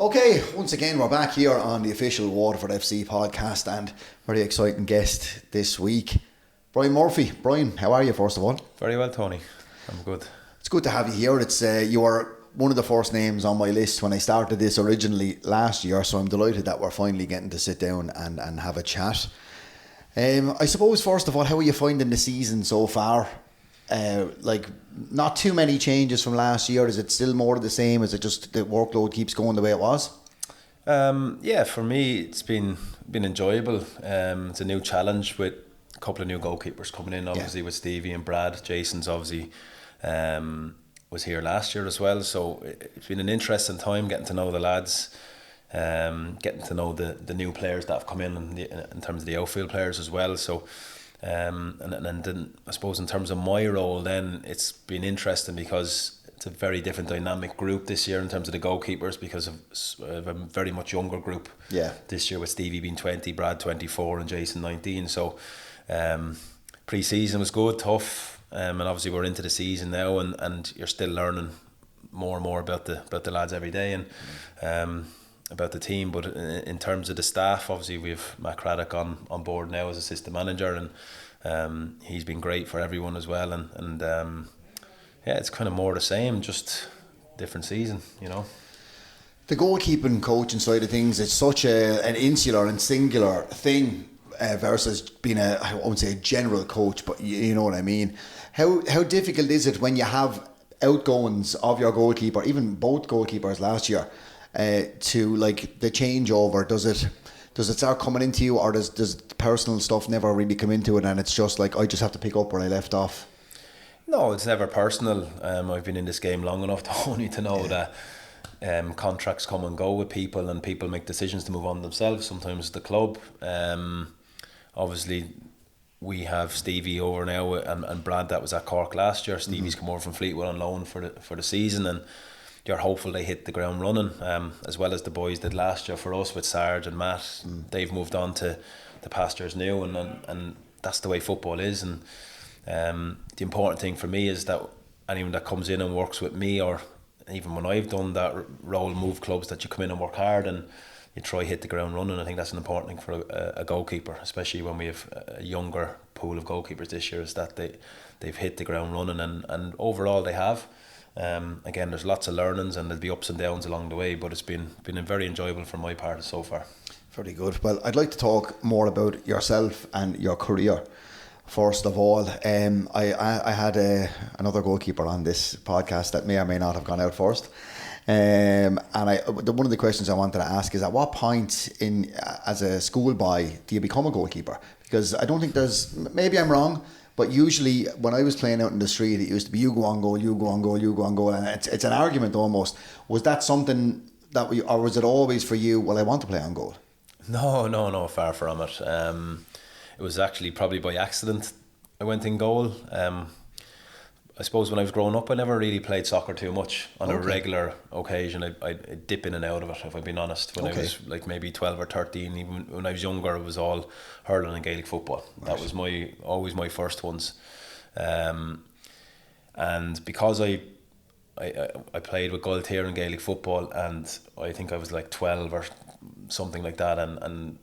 Okay, once again we're back here on the official Waterford FC podcast, and very exciting guest this week, Brian Murphy. Brian, how are you first of all? Very well, Tony. I'm good. It's good to have you here. It's you were one of the first names on my list when I started this originally last year, so I'm delighted that we're finally getting to sit down and have a chat. I suppose first of all, how are you finding the season so far? Not too many changes from last year. Is it still more of the same? Is it just the workload keeps going the way it was? For me it's been enjoyable. It's a new challenge with a couple of new goalkeepers coming in, obviously with Stevie and Brad. Jason's obviously was here last year as well, so it's been an interesting time getting to know the lads, getting to know the new players that have come in terms of the outfield players as well. So and then I suppose in terms of my role, then it's been interesting because it's a very different dynamic group this year in terms of the goalkeepers, because of a very much younger group. This year with Stevie being 20, Brad 24 and Jason 19. So pre-season was good, tough, and obviously we're into the season now, and you're still learning more and more about the lads every day, and about the team. But in terms of the staff, obviously we've Matt Craddock on board now as assistant manager, and he's been great for everyone as well, and it's kind of more the same, just different season, you know. The goalkeeping coaching side of things, it's such an insular and singular thing versus being I won't say a general coach, but you know what I mean. How difficult is it when you have outgoings of your goalkeeper, even both goalkeepers last year, to like the changeover? Does it start coming into you, or does personal stuff never really come into it, and it's just like I just have to pick up where I left off? No, it's never personal. I've been in this game long enough to know that contracts come and go with people, and people make decisions to move on themselves. Sometimes the club. Obviously, we have Stevie over now, and Brad that was at Cork last year. Stevie's come over from Fleetwood on loan for the season, and you're hopeful they hit the ground running, as well as the boys did last year for us with Sarge and Matt. They've moved on to the pastures new, and that's the way football is. And the important thing for me is that anyone that comes in and works with me, or even when I've done that role, move clubs, that you come in and work hard and you try hit the ground running. I think that's an important thing for a goalkeeper, especially when we have a younger pool of goalkeepers this year, is that they've hit the ground running, and overall they have. Again, there's lots of learnings and there'll be ups and downs along the way, but it's been very enjoyable for my part so far. Very good. Well, I'd like to talk more about yourself and your career. First of all, I had another goalkeeper on this podcast that may or may not have gone out first. And one of the questions I wanted to ask is, at what point as a schoolboy do you become a goalkeeper? Because I don't think maybe I'm wrong, but usually when I was playing out in the street, it used to be you go on goal, you go on goal, you go on goal, and it's an argument almost. Was that something that or was it always for you, well, I want to play on goal? No, far from it. It was actually probably by accident I went in goal. I suppose when I was growing up, I never really played soccer too much on a regular occasion. I'd dip in and out of it, if I'm being honest. When I was like maybe 12 or 13, even when I was younger, it was all hurling and Gaelic football. Right. That was always my first ones. And because I played with Gaeltair and Gaelic football, and I think I was like 12 or something like that, and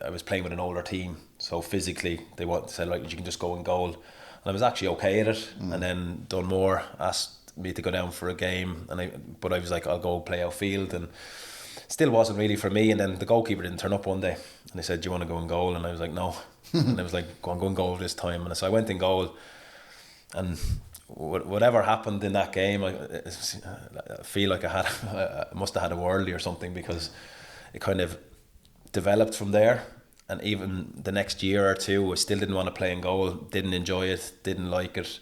I was playing with an older team, so physically they said like, you can just go in goal. And I was actually okay at it. And then Dunmore asked me to go down for a game, but I was like, I'll go play outfield, and still wasn't really for me. And then the goalkeeper didn't turn up one day, and they said, do you want to go in goal? And I was like, no. And I was like, go in goal this time. And so I went in goal, and whatever happened in that game, I feel like I must have had a worldie or something, because it kind of developed from there. And even the next year or two, I still didn't want to play in goal, didn't enjoy it, didn't like it.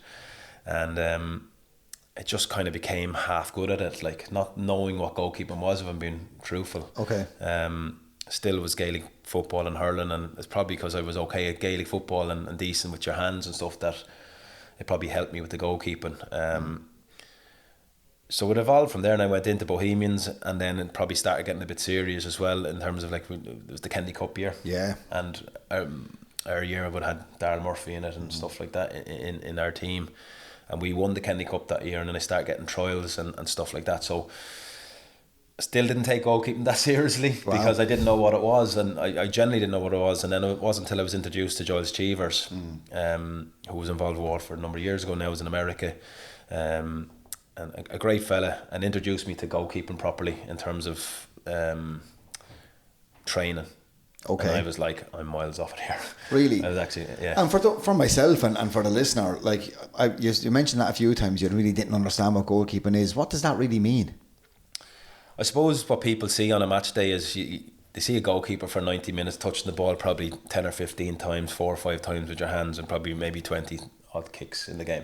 And it just kind of became half good at it, like not knowing what goalkeeping was, if I'm being truthful. Okay. Still was Gaelic football and hurling, and it's probably because I was okay at Gaelic football and decent with your hands and stuff, that it probably helped me with the goalkeeping. So it evolved from there, and I went into Bohemians, and then it probably started getting a bit serious as well, in terms of like, it was the Kennedy Cup year. Yeah. And our year would have had Darryl Murphy in it and stuff like that in our team. And we won the Kennedy Cup that year, and then I started getting trials and stuff like that. So Still didn't take goalkeeping that seriously because I didn't know what it was, and I generally didn't know what it was. And then it wasn't until I was introduced to Giles Cheevers, who was involved with Waterford a number of years ago. Now was in America, and a great fella, and introduced me to goalkeeping properly in terms of training. Okay. And I was like, I'm miles off it here. Really? I was actually, yeah. And for myself and for the listener, like you mentioned that a few times, you really didn't understand what goalkeeping is. What does that really mean? I suppose what people see on a match day is they see a goalkeeper for 90 minutes touching the ball probably 10 or 15 times, 4 or 5 times with your hands, and probably maybe 20 odd kicks in the game.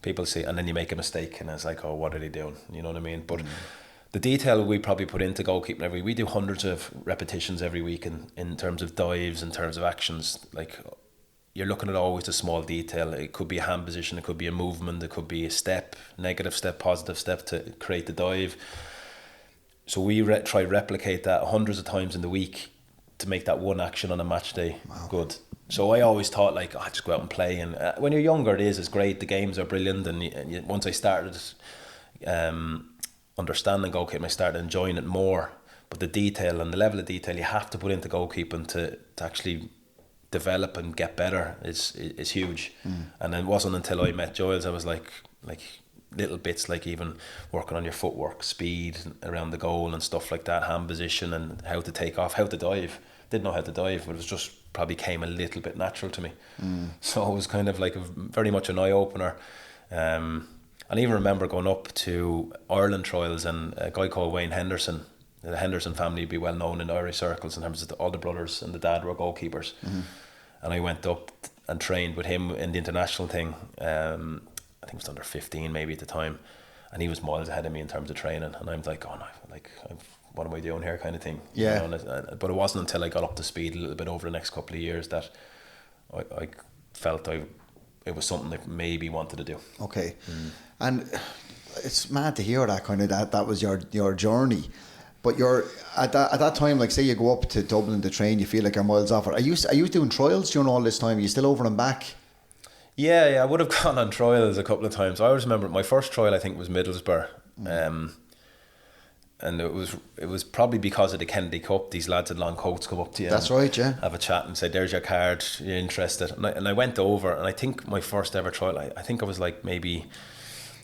People see, and then you make a mistake and it's like, oh, what are they doing? You know what I mean? But the detail we probably put into goalkeeping we do hundreds of repetitions every week in terms of dives, in terms of actions. Like, you're looking at always the small detail. It could be a hand position, it could be a movement, it could be a step, negative step, positive step to create the dive. So we try to replicate that hundreds of times in the week to make that one action on a match day good. So I always thought, like, just go out and play. And when you're younger, it's great. The games are brilliant. And once I started understanding goalkeeping, I started enjoying it more. But the detail and the level of detail you have to put into goalkeeping to actually develop and get better is huge. And it wasn't until I met Giles I was like little bits, like even working on your footwork, speed around the goal and stuff like that, hand position and how to take off, how to dive. Didn't know how to dive, but it was just probably came a little bit natural to me. So it was kind of like very much an eye opener. And I even remember going up to Ireland trials, and a guy called Wayne Henderson. The Henderson family would be well known in Irish circles in terms of all the brothers and the dad were goalkeepers. And I went up and trained with him in the international thing. I think it was under 15 maybe at the time, and he was miles ahead of me in terms of training, and I'm like, oh no, like, what am I doing here, kind of thing. Yeah. You know, but it wasn't until I got up to speed a little bit over the next couple of years that I felt it was something I maybe wanted to do. Okay. And it's mad to hear that kind of that was your journey. But you're at that time, like, say you go up to Dublin to train, you feel like you're miles off it. Are you doing trials during all this time? Are you still over and back? Yeah, I would have gone on trials a couple of times. I always remember my first trial, I think, was Middlesbrough, and it was probably because of the Kennedy Cup. These lads in long coats come up to you. That's right, yeah. Have a chat and say, "There's your card. You're interested?" And I went over, and I think my first ever trial, I think I was like maybe,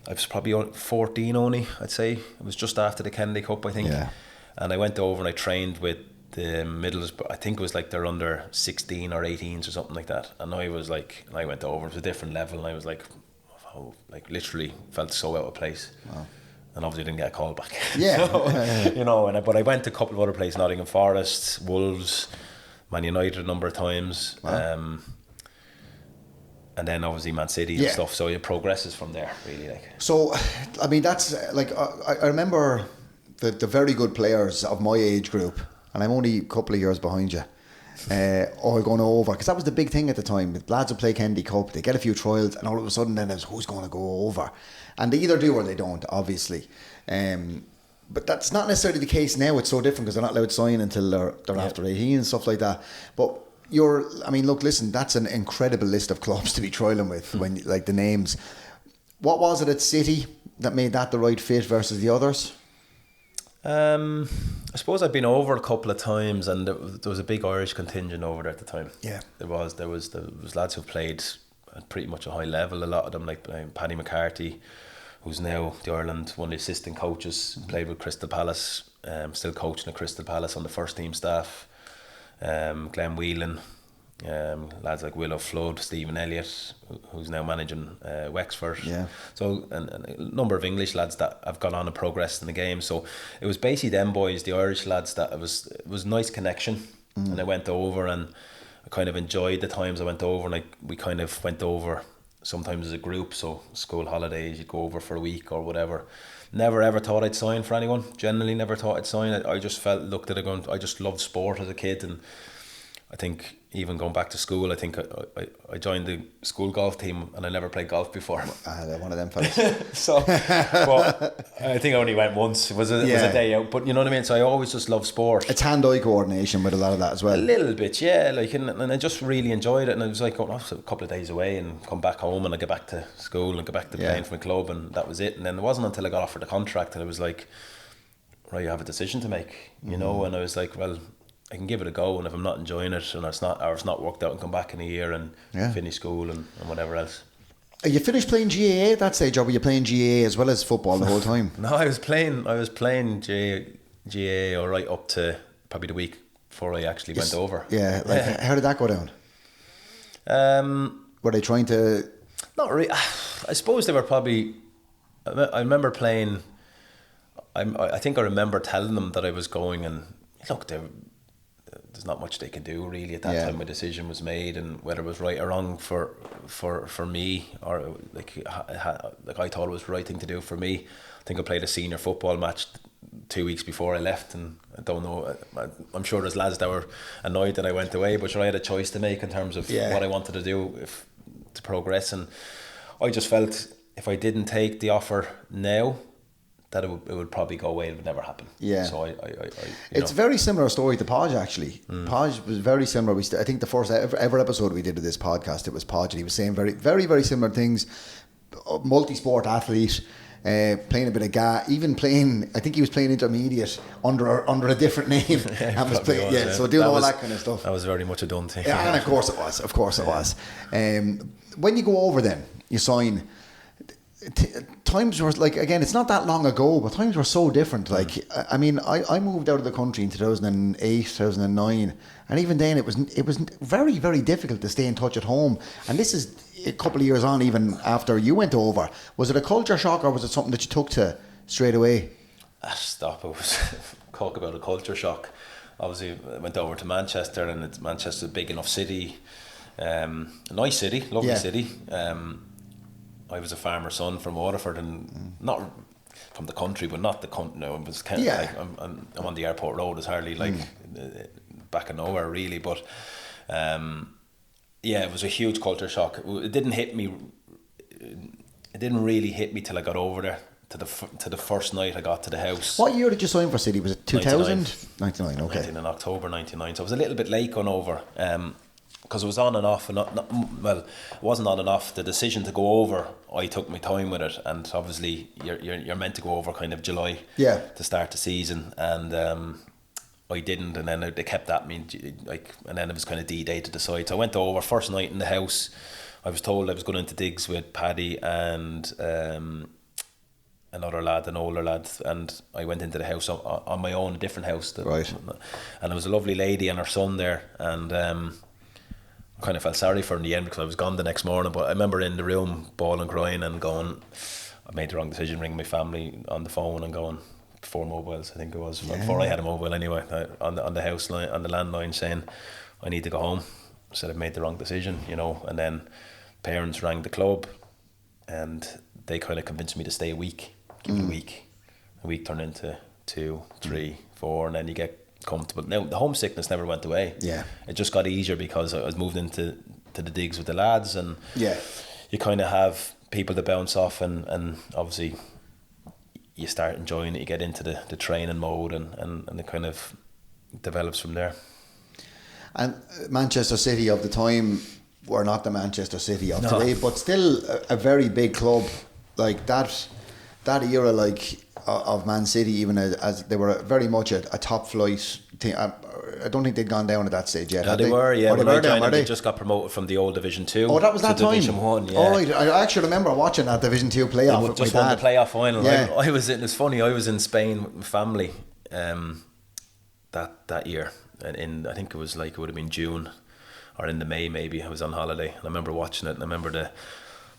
I was probably 14 only. I'd say it was just after the Kennedy Cup, I think. Yeah. And I went over and I trained with the Middlesbrough, I think it was like they're under 16 or 18s or something like that, and I was like, I went over, it was a different level, and I was like, oh, like literally felt so out of place. Wow. And obviously didn't get a call back. Yeah. So, you know, but I went to a couple of other places, Nottingham Forest, Wolves, Man United a number of times. Wow. And then obviously Man City and stuff, so it progresses from there, really. Like, so I mean, that's like, I remember the very good players of my age group, and I'm only a couple of years behind you, all going over, because that was the big thing at the time. The lads would play Kennedy Cup, they get a few trials, and all of a sudden then there's who's going to go over, and they either do or they don't, obviously. But that's not necessarily the case now. It's so different because they're not allowed to sign until they're after 18 and stuff like that. But look, listen, that's an incredible list of clubs to be trialling with, when like the names. What was it at City that made that the right fit versus the others? I suppose I'd been over a couple of times, and there was a big Irish contingent over there at the time. Yeah, there was lads who played at pretty much a high level. A lot of them, like Paddy McCarthy, who's now the Ireland one of the assistant coaches, played with Crystal Palace, still coaching at Crystal Palace on the first team staff. Glenn Whelan, lads like Willow Flood, Stephen Elliott, who's now managing Wexford. Yeah. So and a number of English lads that have gone on and progressed in the game. So it was basically them boys, the Irish lads, that it was a nice connection. And I went over and I kind of enjoyed the times I went over, and we kind of went over sometimes as a group. So school holidays, you go over for a week or whatever. Never ever thought I'd sign for anyone. Generally never thought I'd sign. I just looked at it going, I just loved sport as a kid, and I think even going back to school, I think I joined the school golf team, and I never played golf before. One of them fellas. So, but I think I only went once. It was a day out, but you know what I mean. So I always just loved sport. It's hand-eye coordination with a lot of that as well. A little bit, yeah. Like, and I just really enjoyed it. And I was like, going off a couple of days away and come back home, and I get back to school and go back to playing for my club, and that was it. And then it wasn't until I got offered the contract that I was like, right, I have a decision to make, you know. And I was like, well, I can give it a go, and if I'm not enjoying it and it's not worked out, and come back in a year and finish school and whatever else. Are you finished playing GAA at that stage, or were you playing GAA as well as football the whole time? No, I was playing GAA all right up to probably the week before I actually went over. Yeah, like how did that go down? Were they trying to? Not really. I suppose they were probably. I remember playing. I think I remember telling them that I was going, and look, there's not much they can do really at that time. My decision was made, and whether it was right or wrong for me, or like I thought it was the right thing to do for me. I think I played a senior football match 2 weeks before I left, and I don't know, I'm sure there's lads that were annoyed that I went away, but sure, I had a choice to make in terms of what I wanted to do to progress, and I just felt if I didn't take the offer now, that it would probably go away. It would never happen. Yeah. So it's a very similar story to Podge actually. Podge was very similar. I think the first ever episode we did of this podcast, it was Podge, and he was saying very, very, very similar things. Multi-sport athlete, playing a bit of even playing. I think he was playing intermediate under a different name. And was playing, so doing all that kind of stuff. That was very much a done thing. Yeah, and of course it was. Of course it was. When you go over, then you sign. Times were like, again, it's not that long ago, but times were so different. Like, I mean, I moved out of the country in 2008, 2009, and even then it was very, very difficult to stay in touch at home. And this is a couple of years on, even after you went over. Was it a culture shock, or was it something that you took to straight away? Stop! It was talk about a culture shock. Obviously, I went over to Manchester, and Manchester's a big enough city, a nice city, lovely city. I was a farmer's son from Waterford, and not from the country, but not the country. No, it was kind of like I'm on the airport road. It's hardly like back of nowhere really, but it was a huge culture shock. It didn't hit me. It didn't really hit me till I got over there. To the first night I got to the house. What year did you sign for City? Was it 2000? 99. Okay. In October 99. So I was a little bit late going over. Because it was on and off, and it wasn't on and off. The decision to go over, I took my time with it, and obviously you're meant to go over kind of July to start the season, and I didn't, and then they kept at me, like, and then it was kind of D-Day to decide. So I went over first night in the house. I was told I was going into digs with Paddy and another lad, an older lad, and I went into the house on my own, a different house. Right. And there was a lovely lady and her son there, and kind of felt sorry for her in the end because I was gone the next morning, but I remember in the room bawling, crying and going, I made the wrong decision, ringing my family on the phone and going, before mobiles I think it was, before I had a mobile anyway, on the house line, on the landline, saying I need to go home. I said I've made the wrong decision, you know. And then parents rang the club and they kind of convinced me to stay a week, give it a week turned into 2, 3, 4, and then you get comfortable. Now the homesickness never went away. It just got easier because I was moved into the digs with the lads, and you kind of have people to bounce off, and obviously you start enjoying it. You get into the training mode, and it kind of develops from there. And Manchester City of the time were not the Manchester City of today, but still a very big club. Like that era, like of Man City, even as they were very much a top flight team. I don't think they'd gone down at that stage yet. Yeah, they were. Yeah, when I joined, they just got promoted from the old Division 2. Oh, that was that time. Division 1. Yeah. Oh, right. I actually remember watching that Division 2 playoff. They just won the playoff final. Yeah. I was in. It's funny. I was in Spain with my family that year, and I think it was like, it would have been June or in the May maybe. I was on holiday, and I remember watching it, and I remember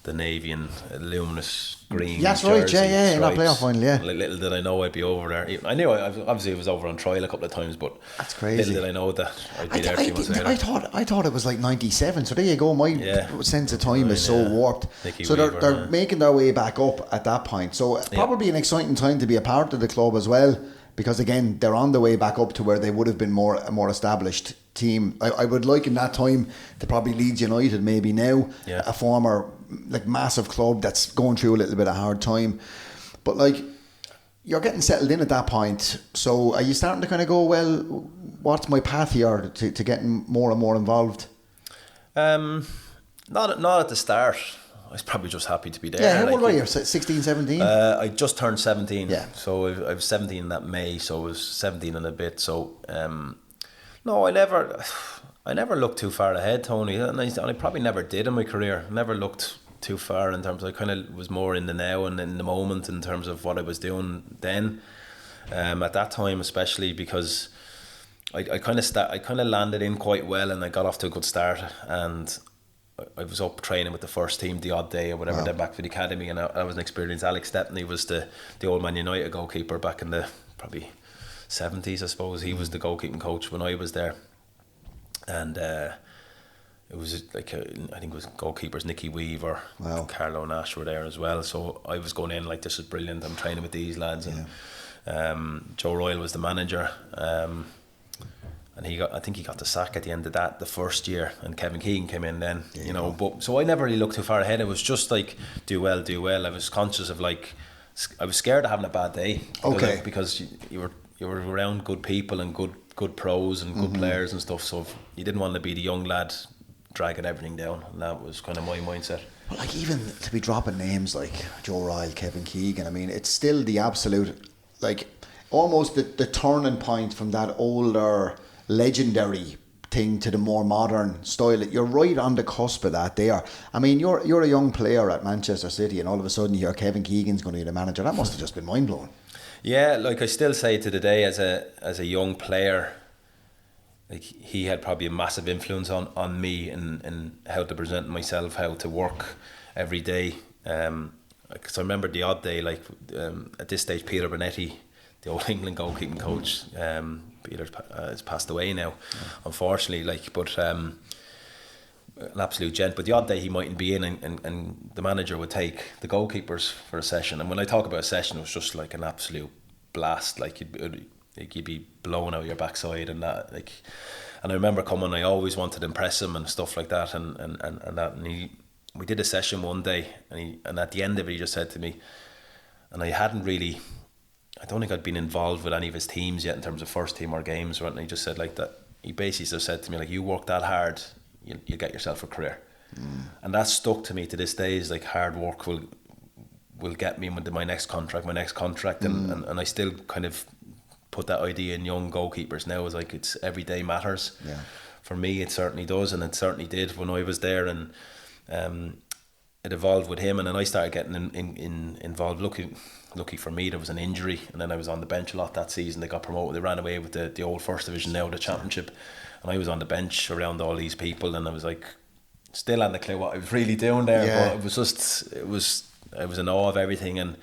the navy and luminous green. That's right, yeah, in that playoff final, yeah. Little did I know I'd be over there. I knew obviously I was over on trial a couple of times, but that's crazy. Little did I know that I'd be there 2 months later. I thought it was like 97. So there you go. My sense of time is so warped. So they're making their way back up at that point. So probably an exciting time to be a part of the club as well, because again they're on the way back up to where they would have been a more established team. I would liken that time to probably Leeds United maybe now, a former like massive club that's going through a little bit of hard time, but like you're getting settled in at that point. So are you starting to kind of go, well, what's my path here to getting more and more involved? Not at the start. I was probably just happy to be there. Yeah, how old were you? 16, 17? I just turned 17. Yeah. So I was 17 in that May, so I was 17 and a bit. So, no, I never looked too far ahead, Tony. And I probably never did in my career. Never looked too far in terms of, I kind of was more in the now and in the moment in terms of what I was doing then. At that time, especially because I kind of landed in quite well and I got off to a good start, and I was up training with the first team the odd day or whatever. Wow. Then back for the academy, and I was an experienced. Alex Stepney was the old Man United goalkeeper back in the probably 70s, I suppose. He was the goalkeeping coach when I was there, and it was like I think it was goalkeepers Nicky Weaver, wow. Carlo Nash were there as well. So I was going in like, this is brilliant. I'm training with these lads, and Joe Royle was the manager. And I think he got the sack at the end of that, the first year, and Kevin Keegan came in then, you know. But so I never really looked too far ahead. It was just like, do well. I was conscious of like, I was scared of having a bad day. Because you were around good people and good pros and good players and stuff. So you didn't want to be the young lad dragging everything down, and that was kind of my mindset. But like, even to be dropping names like Joe Royle, Kevin Keegan, I mean, it's still the absolute, like, almost the turning point from that older legendary thing to the more modern style. You're right on the cusp of that there. I mean, you're a young player at Manchester City, and all of a sudden you hear Kevin Keegan's going to be the manager. That must have just been mind blowing. Yeah, like I still say to the day, as a young player, like he had probably a massive influence on me in how to present myself, how to work every day. Because I remember the odd day, like at this stage, Peter Bonetti, the old England goalkeeping coach, Peter has passed away now, unfortunately. Like, but an absolute gent. But the odd day he mightn't be in, and the manager would take the goalkeepers for a session. And when I talk about a session, it was just like an absolute blast. Like you'd be blown out your backside and that. Like, and I remember coming. I always wanted to impress him and stuff like that. And that. And we did a session one day, and at the end of it, he just said to me, and I hadn't really. I don't think I'd been involved with any of his teams yet in terms of first team or games or anything. He just said like that. He basically just said to me like, you work that hard, you get yourself a career. And that stuck to me to this day. Is like, hard work will get me into my next contract, and I still kind of put that idea in young goalkeepers now. Is like, it's every day matters. Yeah. For me, it certainly does, and it certainly did when I was there, and it evolved with him, and then I started getting involved. Lucky for me, there was an injury, and then I was on the bench a lot that season. They got promoted. They ran away with the old first division, now the championship, and I was on the bench around all these people, and I was like, still hadn't a clue what I was really doing there. Yeah. But I was in awe of everything, and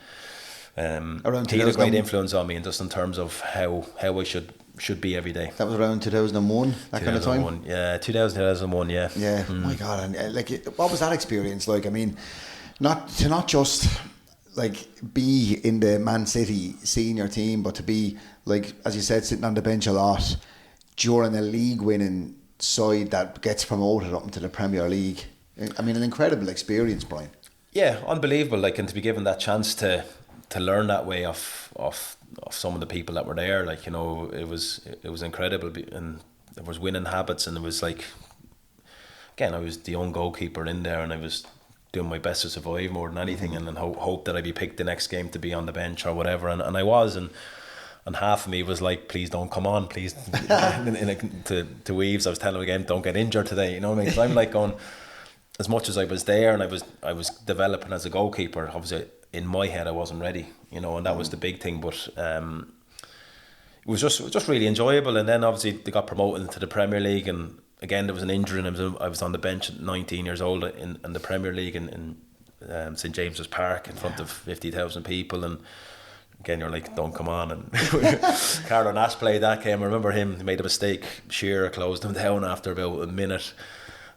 he had a great influence on me, and just in terms of how I should be every day. That was around 2001, that kind of time. Yeah, 2001. Yeah. Yeah. Oh my God! And like, what was that experience like? I mean, not just like be in the Man City senior team, but to be, like, as you said, sitting on the bench a lot during a league winning side that gets promoted up into the Premier League. I mean, an incredible experience, Brian. Yeah, unbelievable. Like, and to be given that chance to learn that way off some of the people that were there, like, you know, it was incredible. And there was winning habits, and it was like, again, I was the young goalkeeper in there, and I was doing my best to survive more than anything, and then hope that I'd be picked the next game to be on the bench or whatever, and I was, and half of me was like, please don't come on, please. to Weaves, I was telling him again, don't get injured today, you know what I mean? So I'm like going, as much as I was there and I was developing as a goalkeeper, obviously in my head I wasn't ready, you know, and that was the big thing. But it was just really enjoyable. And then obviously they got promoted into the Premier League, and again there was an injury, and I was on the bench at 19 years old in the Premier League in St James's Park in front of 50,000 people, and again you're like, don't come on. And Carlo Nash played that game. I remember he made a mistake. Shearer closed him down after about a minute,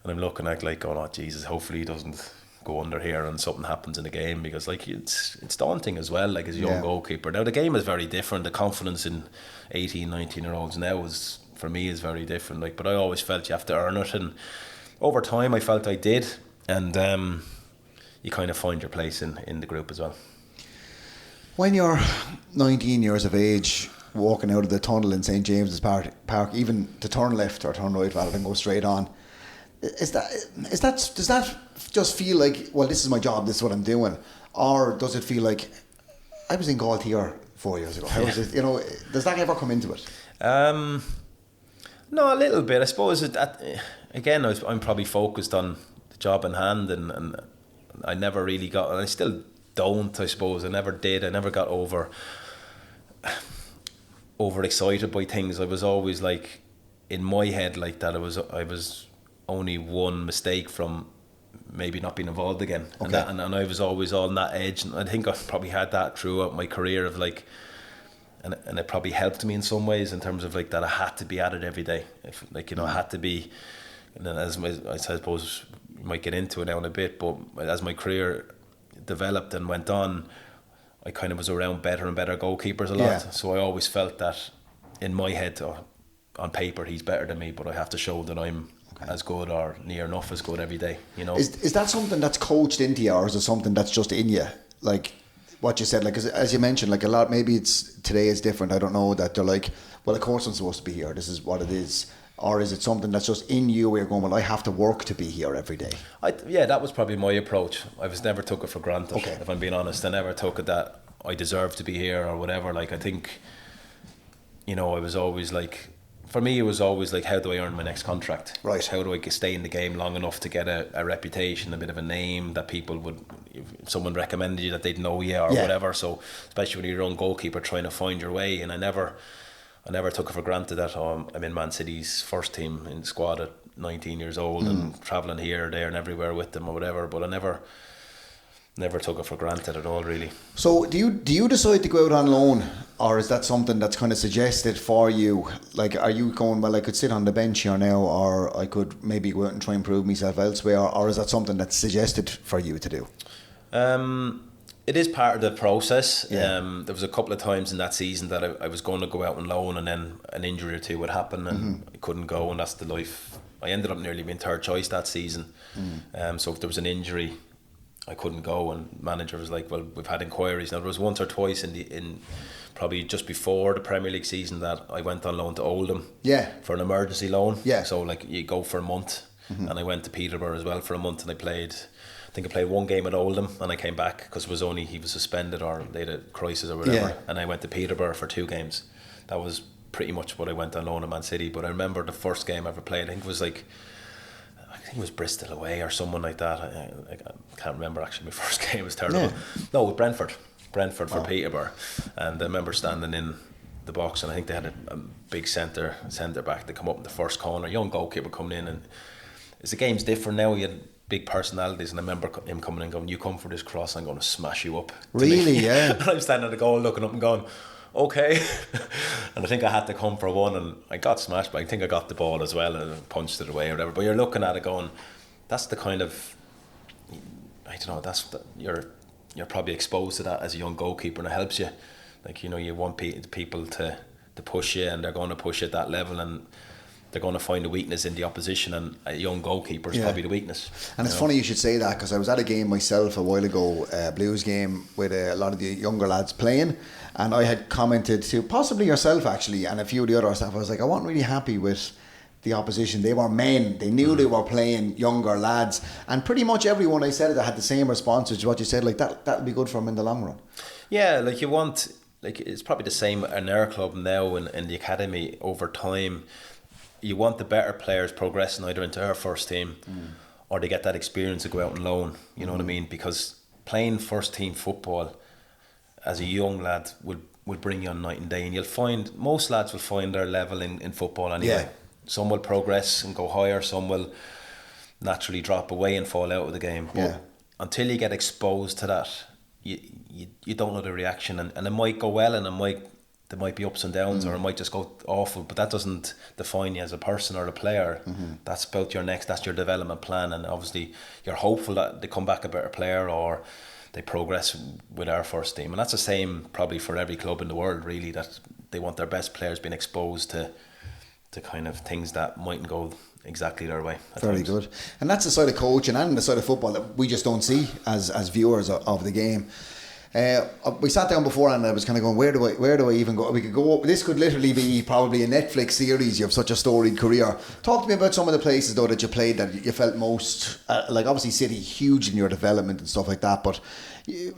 and I'm looking at like, oh Jesus, hopefully he doesn't go under here and something happens in the game, because like it's daunting as well, like as a young goalkeeper. Now the game is very different. The confidence in 18, 19 year olds now is, for me, is very different. Like, but I always felt you have to earn it, and over time I felt I did, and you kind of find your place in the group as well. When you're 19 years of age, walking out of the tunnel in St James's Park, even to turn left or turn right rather than go straight on, does that just feel like, well, this is my job, this is what I'm doing, or does it feel like I was in Gault here 4 years ago? How is it? You know, does that ever come into it? No, a little bit. I suppose again, I'm probably focused on the job in hand, and I never really got, and I still don't. I suppose I never did. I never got overexcited by things. I was always like, in my head, like that. I was only one mistake from maybe not being involved again, and I was always on that edge. And I think I probably had that throughout my career of like. And it probably helped me in some ways in terms of like that I had to be at it every day. If like, you know, I had to be, and then I suppose we might get into it now in a bit, but as my career developed and went on, I kind of was around better and better goalkeepers a lot. Yeah. So I always felt that in my head, on paper, he's better than me, but I have to show that I'm as good or near enough as good every day. You know, is that something that's coached into you, or is it something that's just in you? Like what you said, like as you mentioned, like a lot, maybe it's today is different, I don't know, that they're like, well, of course I'm supposed to be here, this is what it is, or is it something that's just in you where you're going, well, I have to work to be here every day? Yeah, that was probably my approach. I never took it for granted, if I'm being honest. I never took it that I deserve to be here or whatever. Like, I think, you know, I was always like, for me it was always like, how do I earn my next contract? Right. How do I stay in the game long enough to get a reputation, a bit of a name that people would, if someone recommended you, that they'd know you or whatever. So especially when you're your own goalkeeper trying to find your way, and I never took it for granted that I'm in Man City's first team in squad at 19 years old and travelling here, there and everywhere with them or whatever, but I never took it for granted at all, really. So do you decide to go out on loan, or is that something that's kind of suggested for you? Like, are you going, well, I could sit on the bench here now, or I could maybe go out and try and prove myself elsewhere, or is that something that's suggested for you to do? It is part of the process. Yeah. There was a couple of times in that season that I was going to go out on loan, and then an injury or two would happen and I couldn't go, and that's the life. I ended up nearly being third choice that season. So if there was an injury, I couldn't go, and manager was like, well, we've had inquiries. Now there was once or twice in probably just before the Premier League season that I went on loan to Oldham for an emergency loan. So like, you go for a month, and I went to Peterborough as well for a month, and I played one game at Oldham, and I came back because he was suspended or they had a crisis or whatever, and I went to Peterborough for 2 games. That was pretty much what I went on loan at Man City. But I remember the first game I ever played, I think it was Bristol away or someone like that. I can't remember actually. My first game was terrible. No, with Brentford for Peterborough, and I remember standing in the box, and I think they had a big centre back to come up in the first corner, young goalkeeper coming in, and as the game's different now, he had big personalities, and I remember him coming and going, you come for this cross, I'm going to smash you up. Really? Yeah. And I'm standing at the goal looking up and going, okay. And I think I had to come for one, and I got smashed, but I think I got the ball as well and punched it away or whatever. But you're looking at it going, that's the kind of, I don't know, you're probably exposed to that as a young goalkeeper, and it helps you. Like, you know, you want people to push you, and they're going to push you at that level, and they're going to find a weakness in the opposition, and a young goalkeeper is probably the weakness. And it's funny you should say that, because I was at a game myself a while ago, a Blues game with a lot of the younger lads playing, and I had commented to possibly yourself actually, and a few of the other staff, I was like, I wasn't really happy with the opposition. They were men, they knew they were playing younger lads, and pretty much everyone I said it had the same response as what you said, like that'll be good for them in the long run. Yeah, like it's probably the same in our club now in the academy. Over time, you want the better players progressing either into our first team or they get that experience to go out on loan, you know what I mean? Because playing first team football as a young lad will bring you on night and day, and you'll find most lads will find their level in football anyway. Some will progress and go higher, some will naturally drop away and fall out of the game. But until you get exposed to that, you don't know the reaction, and it might go well, and there might be ups and downs, or it might just go awful, but that doesn't define you as a person or a player. That's about that's your development plan, and obviously you're hopeful that they come back a better player or they progress with our first team. And that's the same probably for every club in the world, really, that they want their best players being exposed to kind of things that mightn't go exactly their way. Very good. And that's the side of coaching and the side of football that we just don't see as viewers of the game. We sat down before and I was kind of going, where do I even go? We could go. This could literally be probably a Netflix series. You have such a storied career. Talk to me about some of the places though that you played that you felt most like. Obviously, City huge in your development and stuff like that. But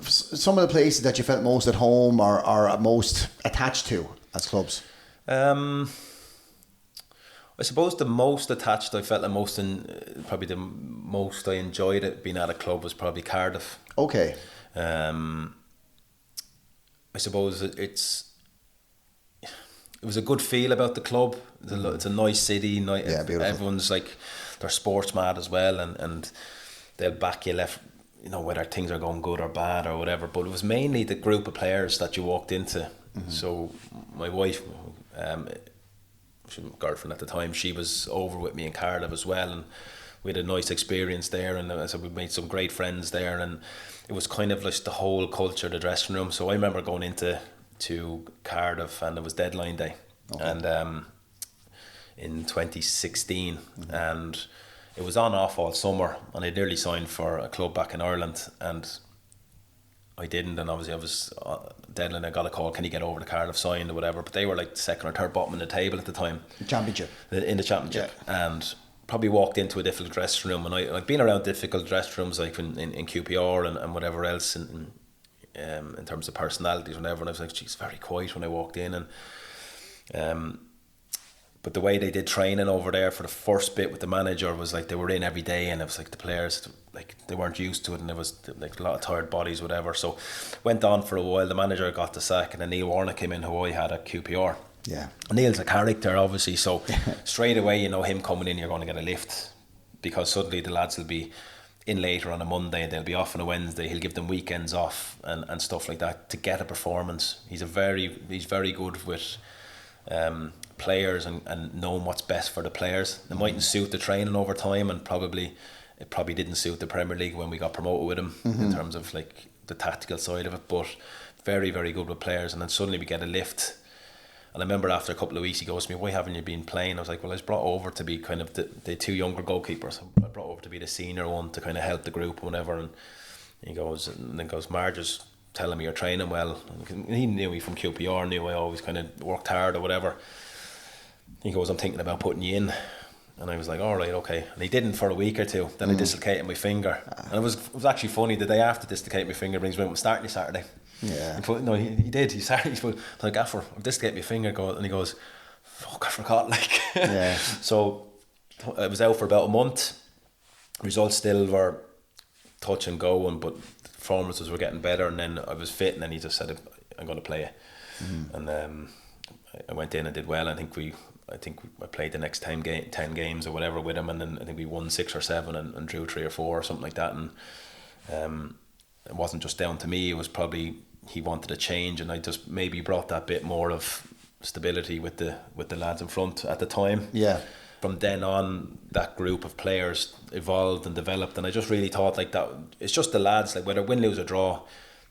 some of the places that you felt most at home or most attached to as clubs. I suppose the most attached I felt the most in, probably the most I enjoyed it being at a club was probably Cardiff. Okay. I suppose it was a good feel about the club. It's a nice city. Yeah, beautiful. Everyone's like, they're sports mad as well, and they'll back you left, you know, whether things are going good or bad or whatever. But it was mainly the group of players that you walked into. So my wife, girlfriend at the time, she was over with me in Cardiff as well, and we had a nice experience there, and so we made some great friends there, and it was kind of like the whole culture, the dressing room. So I remember going into Cardiff and it was deadline day. Okay. And in 2016, and it was on off all summer, and I nearly signed for a club back in Ireland, and I didn't, and obviously I was deadline. I got a call, can you get over to Cardiff, signed or whatever, but they were like second or third bottom in the table at the time. Championship. In the championship. Yeah. And probably walked into a difficult dressing room, and I've been around difficult dressing rooms like in QPR and whatever else in terms of personalities and whatever, and I was like, geez, very quiet when I walked in, and but the way they did training over there for the first bit with the manager was like they were in every day, and it was like the players, like they weren't used to it, and there was like a lot of tired bodies, whatever. So went on for a while. The manager got the sack, and then Neil Warnock came in, who I had at QPR. Yeah, Neil's a character, obviously, so straight away, you know, him coming in, you're going to get a lift, because suddenly the lads will be in later on a Monday, they'll be off on a Wednesday. He'll give them weekends off and stuff like that to get a performance. He's very good with players and knowing what's best for the players. It mightn't suit the training over time, and it probably didn't suit the Premier League when we got promoted with him in terms of like the tactical side of it, but very, very good with players. And then suddenly we get a lift. And I remember after a couple of weeks, he goes to me, why haven't you been playing? I was like, well, I was brought over to be kind of the two younger goalkeepers. I brought over to be the senior one to kind of help the group and whatever. And he goes, Marge is telling me you're training well. And he knew me from QPR, knew I always kind of worked hard or whatever. He goes, I'm thinking about putting you in. And I was like, all right, okay. And he didn't for a week or two. Then I dislocated my finger. And it was actually funny, the day after dislocating my finger, brings me, I'm starting you Saturday. Yeah. No, he did. He started. He was like, Gaffer, I've dislocated my finger. And he goes, fuck, I forgot. Like, yeah. So I was out for about a month. Results still were touch and go, but performances were getting better. And then I was fit, and then he just said, I'm going to play it. And I went in and did well. I think I played the next 10 games or whatever with him, and then I think we won 6 or 7 and drew 3 or 4 or something like that. And it wasn't just down to me. It was probably he wanted a change, and I just maybe brought that bit more of stability with the lads in front at the time. Yeah. From then on, that group of players evolved and developed, and I just really thought like that. It's just the lads, like whether win, lose or draw,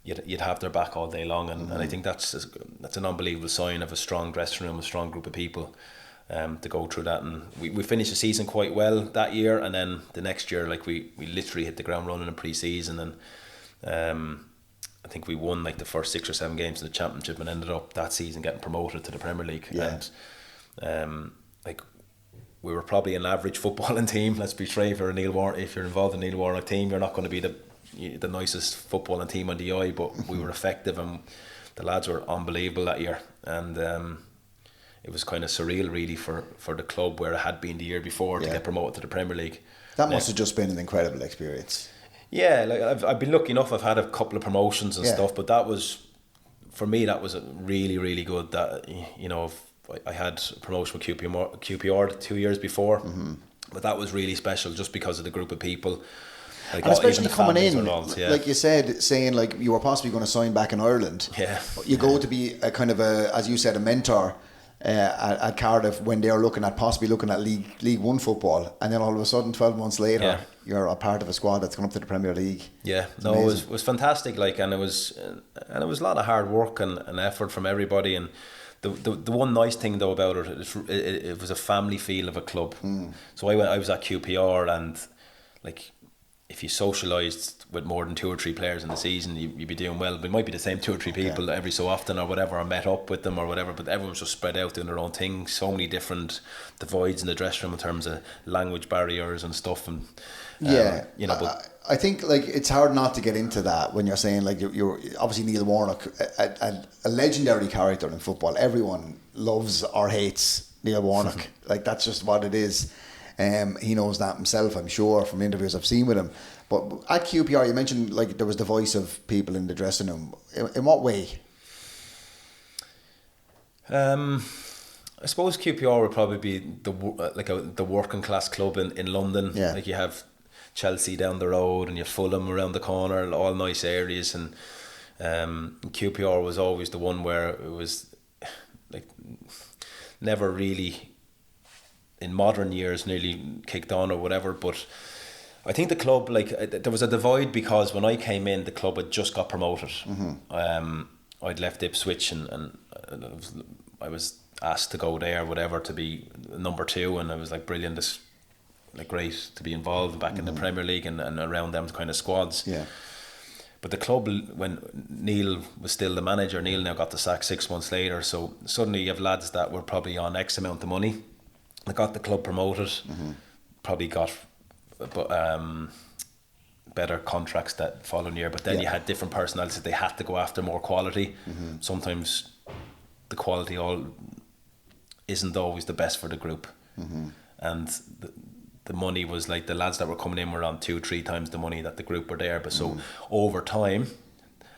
you'd have their back all day long, and I think that's an unbelievable sign of a strong dressing room, a strong group of people. To go through that, and we finished the season quite well that year, and then the next year, like we literally hit the ground running in pre-season, and I think we won like the first 6 or 7 games in the championship, and ended up that season getting promoted to the Premier League. Yeah. And like we were probably an average footballing team. Let's be straight, if you're involved in Neil Warnock team, you're not going to be the nicest footballing team on the eye, but we were effective, and the lads were unbelievable that year, and it was kind of surreal really for the club, where it had been the year before to get promoted to the Premier League. That must have just been an incredible experience. Yeah, like I've been lucky enough. I've had a couple of promotions and stuff, but that was, for me, that was really, really good. That, you know, I had a promotion with QPR 2 years before, but that was really special just because of the group of people. Like, and especially coming in, like you said, saying like you were possibly going to sign back in Ireland. Yeah, you go to be a kind of as you said, a mentor. At Cardiff, when they're looking at League One football, and then all of a sudden 12 months later you're a part of a squad that's gone up to the Premier League. It was fantastic, like, and it was a lot of hard work and effort from everybody. And the one nice thing though about it was a family feel of a club. So I was at QPR, and like if you socialised with more than 2 or 3 players in the season, you'd be doing well. But it might be the same 2 or 3 people every so often or whatever, or met up with them or whatever, but everyone's just spread out doing their own thing. So many different divides in the dressing room in terms of language barriers and stuff. And you know, but I think like it's hard not to get into that when you're saying like you're obviously Neil Warnock, a legendary character in football. Everyone loves or hates Neil Warnock. Like that's just what it is. He knows that himself, I'm sure, from interviews I've seen with him. But at QPR, you mentioned like there was the voice of people in the dressing room. In what way? I suppose QPR would probably be the working class club in London. Yeah. Like you have Chelsea down the road and you have Fulham around the corner, all nice areas, and QPR was always the one where it was like never really in modern years nearly kicked on or whatever. But I think the club, like there was a divide because when I came in, the club had just got promoted. I'd left Ipswich and I was asked to go there, whatever, to be number 2, and I was like, brilliant, it's like great to be involved back in the Premier League and around them kind of squads. Yeah. But the club, when Neil was still the manager, Neil now got the sack 6 months later, so suddenly you have lads that were probably on X amount of money that got the club promoted, probably got better contracts that following year, but then you had different personalities that they had to go after more quality. Sometimes the quality isn't always the best for the group, and the money was like the lads that were coming in were on 2-3 times the money that the group were there. But so over time,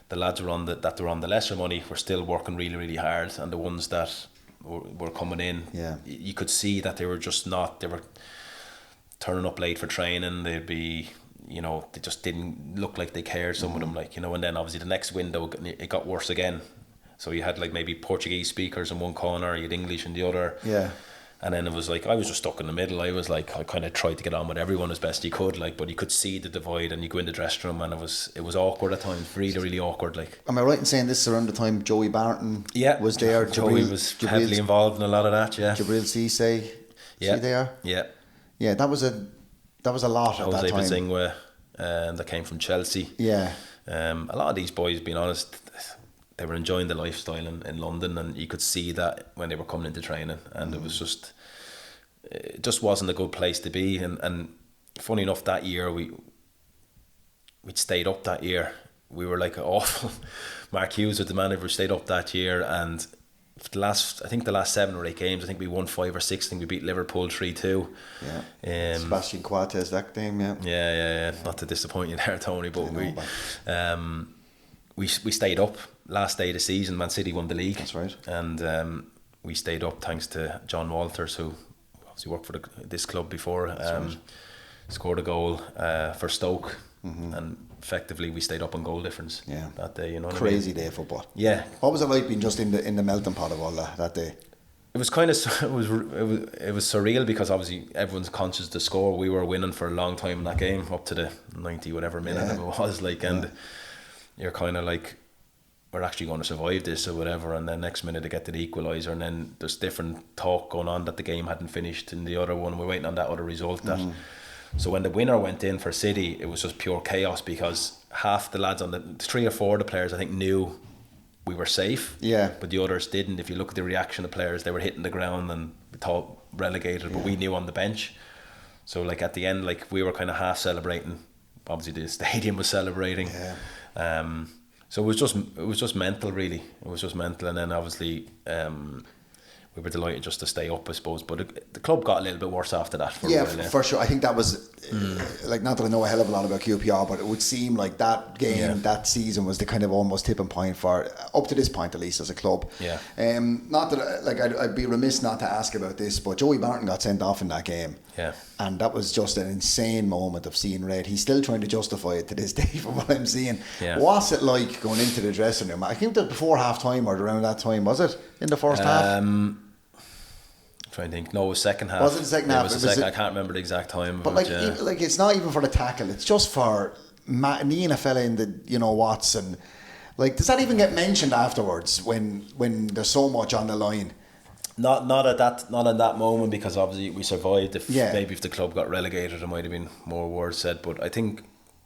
the lads were on the lesser money were still working really, really hard, and the ones that were coming in, you could see that they were just not. They were turning up late for training. They'd be, you know, they just didn't look like they cared. Some of them, like, you know, and then obviously the next window it got worse again. So you had like maybe Portuguese speakers in one corner, you had English in the other. Yeah. And then it was like I was just stuck in the middle. I was like, I kind of tried to get on with everyone as best you could, like, but you could see the divide, and you go in the dressing room, and it was awkward at times, really, really awkward. Like, am I right in saying this is around the time Joey Barton was there? Joey was heavily involved in a lot of that. Yeah. Jabril Cisse, there. Yeah. That was a lot at that time. Jose Bazingua, that came from Chelsea. Yeah. A lot of these boys, being honest, they were enjoying the lifestyle in London, and you could see that when they were coming into training, and it just wasn't a good place to be. And funny enough, that year we'd stayed up that year. We were like awful. Mark Hughes was the manager, stayed up that year, and the last 7 or 8 games, I think we won 5 or 6. I think we beat Liverpool 3-2. Yeah. Sebastian Coates that game. Yeah. Not to disappoint you there, Tony, but we stayed up. Last day of the season, Man City won the league. That's right. And we stayed up thanks to John Walters, who obviously worked for this club before. Right. Scored a goal for Stoke, and effectively we stayed up on goal difference that day. You know, crazy day of football. Yeah. What was it like being just in the melting pot of all that day? It was kind of it was surreal, because obviously everyone's conscious of the score. We were winning for a long time in that game, up to the 90 whatever minute it was, like, and you're kind of like, we're actually going to survive this or whatever, and then next minute they get to the equaliser, and then there's different talk going on that the game hadn't finished in the other one. We're waiting on that other result. So when the winner went in for City, it was just pure chaos, because half the lads on the 3 or 4 of the players I think knew we were safe, but the others didn't. If you look at the reaction of players, they were hitting the ground and thought relegated, but we knew on the bench. So like at the end, like, we were kind of half celebrating. Obviously the stadium was celebrating. So it was just mental, really. It was just mental, and then obviously we were delighted just to stay up, I suppose. But the club got a little bit worse after that. For sure. I think that was like, not that I know a hell of a lot about QPR, but it would seem like that game, that season, was the kind of almost tipping point for, up to this point at least, as a club. Yeah. Not that I'd be remiss not to ask about this, but Joey Barton got sent off in that game. Yeah. And that was just an insane moment of seeing red. He's still trying to justify it to this day from what I'm seeing. Yeah. What's it like going into the dressing room? I think that before half time or around that time, was it? In the first half? I'm trying to think. No, it was second half. Was it the second half? I can't remember the exact time. But like it's not even for the tackle. It's just for kneeing a fella in the, you know, what's, and like, does that even get mentioned afterwards when there's so much on the line? Not at that moment, because obviously we survived. Maybe if the club got relegated, there might have been more words said. But I think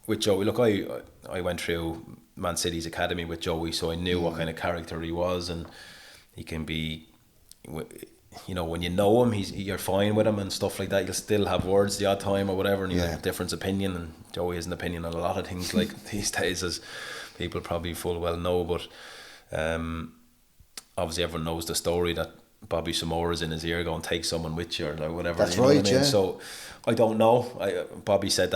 with Joey, look, I went through Man City's academy with Joey, so I knew what kind of character he was, and he can be, you know, when you know him, you're fine with him and stuff like that. You'll still have words the odd time or whatever, and you have a different opinion, and Joey has an opinion on a lot of things like these days, as people probably full well know, but obviously everyone knows the story that Bobby Samora's in his ear going, take someone with you or like whatever. That's right, what I mean? So I don't know. Bobby said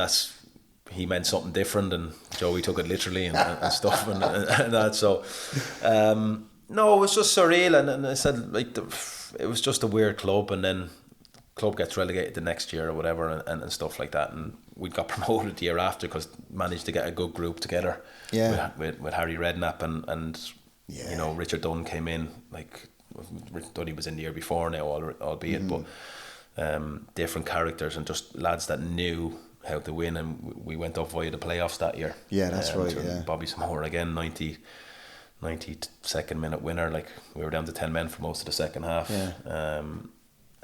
he meant something different, and Joey took it literally and stuff and that. So no, it was just surreal, and I said like it was just a weird club, and then club gets relegated the next year or whatever, and stuff like that, and we got promoted the year after because managed to get a good group together. With Harry Redknapp and you know, Richard Dunn came in. Like Richard Dunn, he was in the year before now, albeit, but different characters and just lads that knew how to win, and we went up via the playoffs that year. Yeah, that's right. Yeah, Bobby Samora again, 92nd minute winner. Like we were down to 10 men for most of the second half.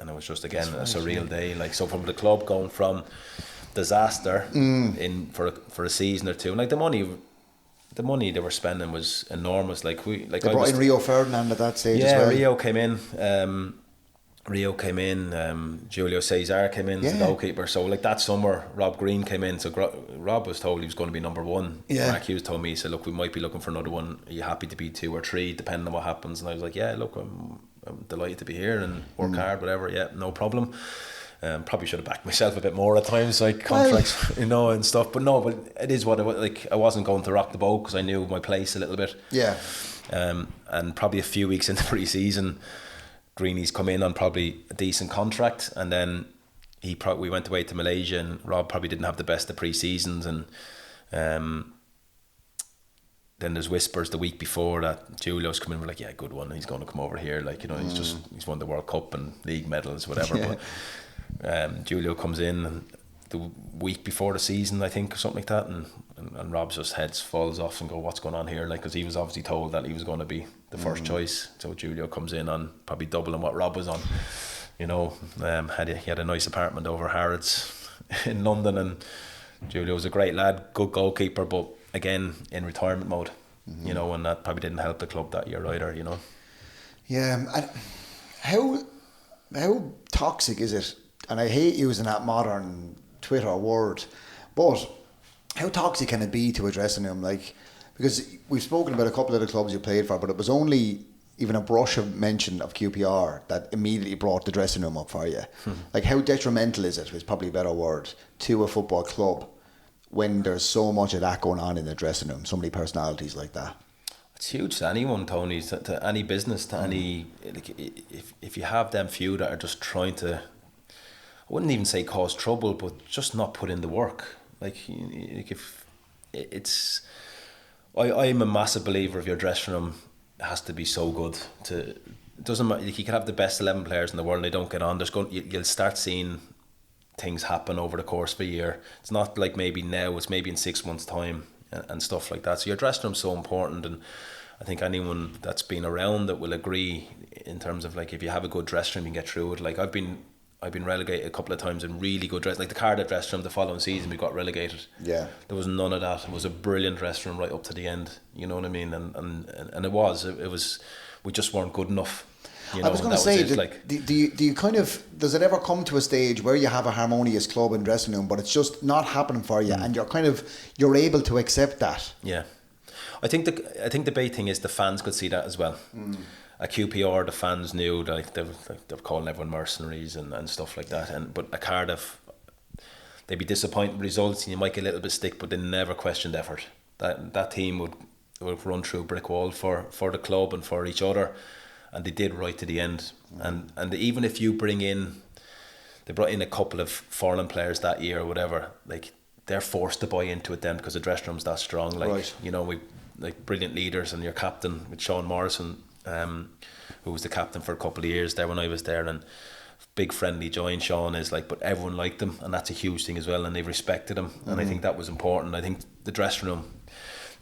And it was just again a surreal day. Like, so from the club going from disaster in for a season or two, like the money they were spending was enormous. Like they brought in Rio Ferdinand at that stage as well. Rio came in. Julio Cesar came in as the goalkeeper. So like that summer, Rob Green came in. So Rob was told he was going to be number one. Mark Hughes told me, he said, look, we might be looking for another one. Are you happy to be 2 or 3, depending on what happens? And I was like, yeah, look, I'm delighted to be here and work hard, whatever. Yeah, no problem. Probably should have backed myself a bit more at times, like contracts, you know, and stuff. But no, but it is what it was. Like, I wasn't going to rock the boat because I knew my place a little bit. Yeah. And probably a few weeks into pre-season, Greeny's come in on probably a decent contract, and then we went away to Malaysia, and Rob probably didn't have the best of pre-seasons, and then there's whispers the week before that Julio's coming in. We're like, yeah, good one. He's going to come over here. Like, you know, he's won the World Cup and league medals, whatever. But Julio comes in, and the week before the season, I think, or something like that, and Rob's just heads falls off and go, what's going on here? Like, because he was obviously told that he was going to be the first choice. So Julio comes in on probably doubling what Rob was on. You know, he had a nice apartment over Harrods in London, and Julio was a great lad, good goalkeeper, but again in retirement mode, you know, and that probably didn't help the club that year either, you know. Yeah, and how toxic is it? And I hate using that modern Twitter word, but how toxic can it be to a dressing room? Like, because we've spoken about a couple of the clubs you played for, but it was only even a brush of mention of QPR that immediately brought the dressing room up for you. Like, how detrimental is it, is probably a better word, to a football club when there's so much of that going on in the dressing room, so many personalities like that? It's huge to anyone, Tony, to any business, to any, like, if you have them few that are just trying to, I wouldn't even say cause trouble, but just not put in the work. Like if it's, I'm a massive believer of your dressing room has to be so good to, it doesn't matter, like, you can have the best 11 players in the world and they don't get on, you'll start seeing things happen over the course of a year. It's not like maybe now, it's maybe in 6 months' time and stuff like that. So your dressing room's so important, and I think anyone that's been around that will agree in terms of, like, if you have a good dressing room, you can get through it. Like, I've been relegated a couple of times in really good dress, like the Cardiff dressing room the following season we got relegated. Yeah, there was none of that. It was a brilliant dressing room right up to the end, you know what I mean, and it was we just weren't good enough. You know, I was going to say, do you kind of, does it ever come to a stage where you have a harmonious club and dressing room, but it's just not happening for you, and you're able to accept that? Yeah, I think the big thing is the fans could see that as well. At QPR, the fans knew, like they're calling everyone mercenaries and stuff like that. But at Cardiff, they'd be disappointed with results, and you might get a little bit stick, but they never questioned effort. That team would run through a brick wall for the club and for each other, and they did right to the end. And even if you they brought in a couple of foreign players that year or whatever, like, they're forced to buy into it then because the dressing room's that strong. Like, right. You know, we like brilliant leaders, and your captain with Sean Morrison, who was the captain for a couple of years there when I was there, and big friendly join Sean is like, but everyone liked him, and that's a huge thing as well, and they respected him, and I think that was important. I think the dressing room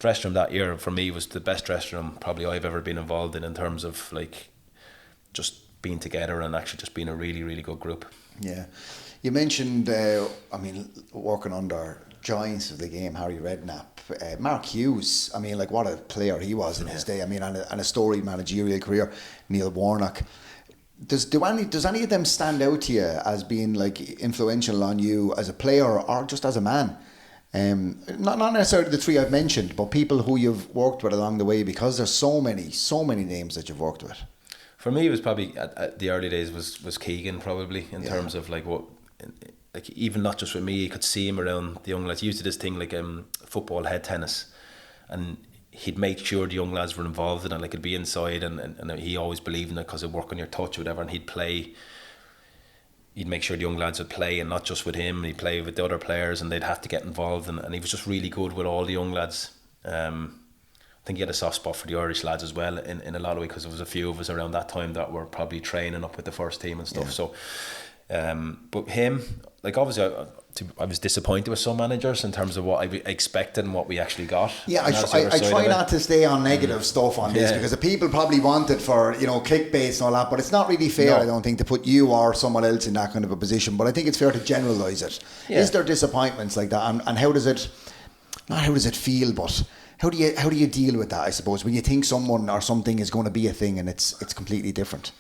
that year for me was the best dressing room probably I've ever been involved in terms of, like, just being together and actually just being a really, really good group. Yeah. You mentioned, working under giants of the game, Harry Redknapp, Mark Hughes. I mean, like, what a player he was in his day. I mean, and a storied managerial career. Neil Warnock. Does any of them stand out to you as being like influential on you as a player or just as a man? Not necessarily the three I've mentioned, but people who you've worked with along the way, because there's so many names that you've worked with. For me, it was probably at the early days was Keegan, probably, in terms of like what, like, even not just with me, you could see him around the young lads. He used to do this thing like football head tennis, and he'd make sure the young lads were involved in it. Like, it'd be inside, and he always believed in it because it'd work on your touch or whatever, and he'd make sure the young lads would play, and not just with him, he'd play with the other players, and they'd have to get involved, and he was just really good with all the young lads. I think he had a soft spot for the Irish lads as well in a lot of ways, because there was a few of us around that time that were probably training up with the first team and stuff. So but him, like, obviously I was disappointed with some managers in terms of what I expected and what we actually got. Yeah, I try not to stay on negative stuff on this, because the people probably want it for, clickbait and all that, but it's not really fair, I don't think, to put you or someone else in that kind of a position. But I think it's fair to generalise it. Yeah. Is there disappointments like that, and how does it, not how does it feel, but how do you deal with that, I suppose, when you think someone or something is going to be a thing and it's completely different?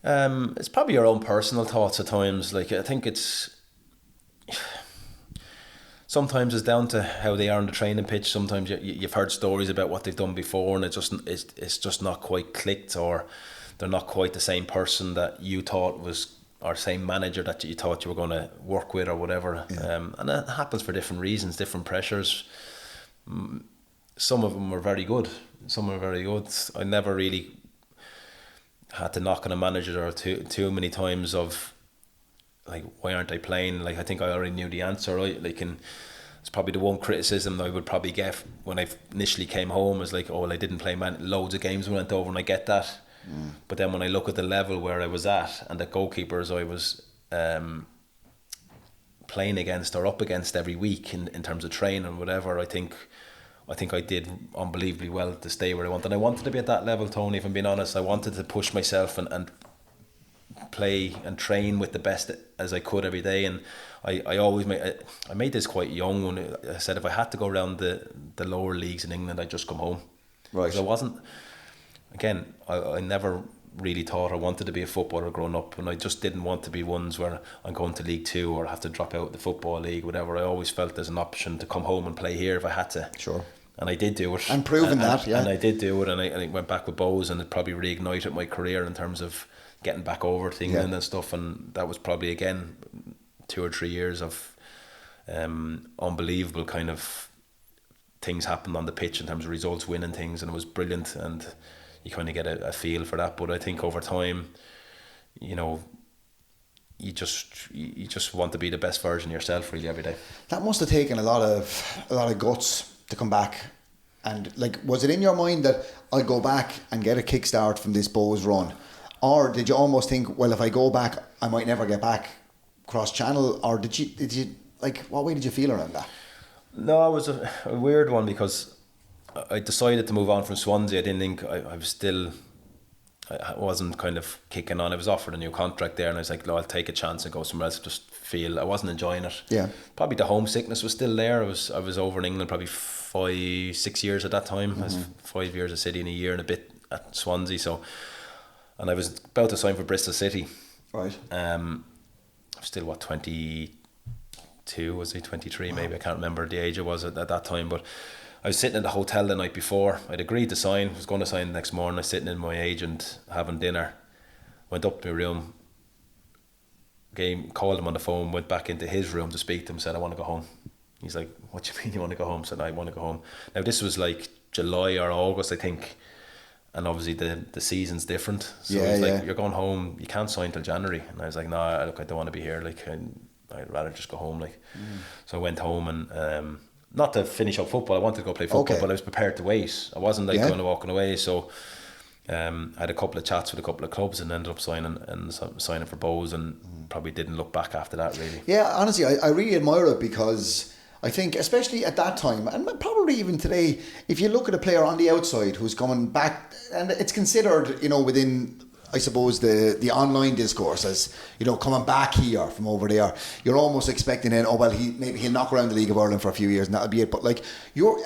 It's probably your own personal thoughts at times. Like, I think sometimes it's down to how they are on the training pitch. Sometimes you've heard stories about what they've done before, and it's just not quite clicked, or they're not quite the same person that you thought was, or same manager that you thought you were going to work with or whatever. Yeah. And it happens for different reasons, different pressures. Some of them were very good. Some were very good. I never really had to knock on a manager or too many times of, like, why aren't I playing? Like, I think I already knew the answer, right? Like, and it's probably the one criticism I would probably get when I initially came home, is like, oh, well, I didn't play loads of games when I went over, and I get that. But then when I look at the level where I was at and the goalkeepers I was playing against or up against every week in terms of training and whatever, I think I did unbelievably well to stay where I wanted. And I wanted to be at that level, Tony, if I'm being honest. I wanted to push myself and play and train with the best as I could every day. And I always made this quite young when I said if I had to go around the lower leagues in England, I'd just come home. Right. I wasn't, again, I never really thought I wanted to be a footballer growing up, and I just didn't want to be ones where I'm going to League 2 or have to drop out the Football League, whatever. I always felt there's an option to come home and play here if I had to. Sure. And I did do it. And proven that, yeah. And I did do it, and I went back with Bowes, and it probably reignited my career in terms of getting back over to England and stuff. And that was probably, again, 2 or 3 years of unbelievable kind of things happened on the pitch in terms of results, winning things, and it was brilliant, and you kind of get a feel for that. But I think over time, you just want to be the best version of yourself really every day. That must have taken a lot of guts to come back. And, like, was it in your mind that I'll go back and get a kickstart from this Bowes run, or did you almost think, well, if I go back, I might never get back cross channel? Or did you like, what way did you feel around that? No, it was a weird one, because I decided to move on from Swansea. I didn't think I wasn't kind of kicking on. I was offered a new contract there, and I was like, no, I'll take a chance and go somewhere else. Just feel I wasn't enjoying it. Yeah. Probably the homesickness was still there. I was over in England probably 5-6 years at that time. I was 5 years at City and a year and a bit at Swansea. So, and I was about to sign for Bristol City. Right. I was still 22, was he 23 maybe? I can't remember the age I was at that time, but I was sitting in the hotel the night before. I'd agreed to sign, was going to sign the next morning. I was sitting in my agent having dinner, went up to my room, called him on the phone, went back into his room to speak to him, said I want to go home. He's like, what do you mean you want to go home? I said, I want to go home. Now this was like July or August, I think, and obviously the season's different, so it's like, you're going home, you can't sign till January. And I was like, no, look, I don't want to be here, like, I'd rather just go home, like. So I went home, and not to finish up football, I wanted to go play football, but I was prepared to wait. I wasn't like going to walking away. So I had a couple of chats with a couple of clubs and ended up signing for Bowes, and probably didn't look back after that really. Yeah, honestly, I really admire it, because I think, especially at that time, and probably even today, if you look at a player on the outside who's coming back, and it's considered, within I suppose the online discourse as, you know, coming back here from over there, you're almost expecting then, oh well, he'll knock around the League of Ireland for a few years and that'll be it. But like your